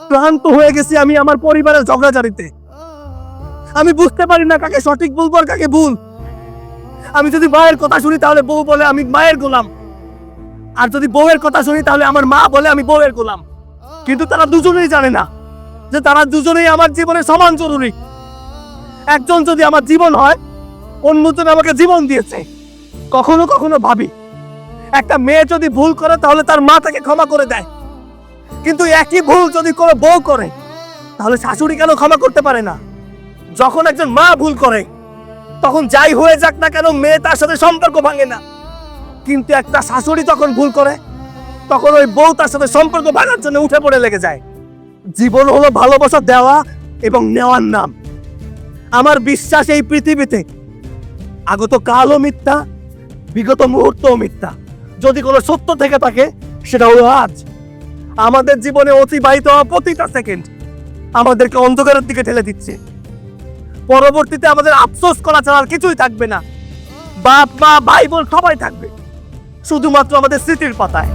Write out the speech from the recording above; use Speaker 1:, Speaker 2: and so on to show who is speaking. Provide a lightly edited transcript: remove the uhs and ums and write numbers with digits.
Speaker 1: ক্লান্ত হয়ে গেছি আমি আমার পরিবারের ঝগড়াঝাড়িতে। আমি বুঝতে পারি না কাকে সঠিক বলবো আর কাকে ভুল। আমি যদি মায়ের কথা শুনি তাহলে বউ বলে আমি মায়ের গোলাম, আর যদি বউয়ের কথা শুনি তাহলে আমার মা বলে আমি বউয়ের গোলাম। কিন্তু তারা দুজনেই জানে না যে তারা দুজনেই আমার জীবনে সমান জরুরি। একজন যদি আমার জীবন হয়, অন্যজন আমাকে জীবন দিয়েছে। কখনো কখনো ভাবি একটা মেয়ে যদি ভুল করে তাহলে তার মা তাকে ক্ষমা করে দেয়, কিন্তু একই ভুল যদি কোনো বউ করে তাহলে শাশুড়ি কেন ক্ষমা করতে পারে না? যখন একজন মা ভুল করে তখন যাই হয়ে যাক না কেন মেয়ে তার সাথে সম্পর্ক ভাঙে না, কিন্তু একটা শাশুড়ি যখন ভুল করে তখন ওই বউ তার সাথে সম্পর্ক ভাঙার জন্য উঠে পড়ে লেগে যায়। জীবন হলো ভালোবাসা দেওয়া এবং নেওয়ার নাম। আমার বিশ্বাস এই পৃথিবীতে আগত কালও মিথ্যা, বিগত মুহূর্তও মিথ্যা। যদি কোনো সত্য থেকে থাকে সেটা হলো আজ। আমাদের জীবনে অতিবাহিত হওয়া প্রতিটা সেকেন্ড আমাদেরকে অন্ধকারের দিকে ঠেলে দিচ্ছে। পরবর্তীতে আমাদের আফসোস করা ছাড়া আর কিছুই থাকবে না। বাপ মা ভাই বোন সবাই থাকবে, শুধুমাত্র আমাদের স্মৃতির পাতায়।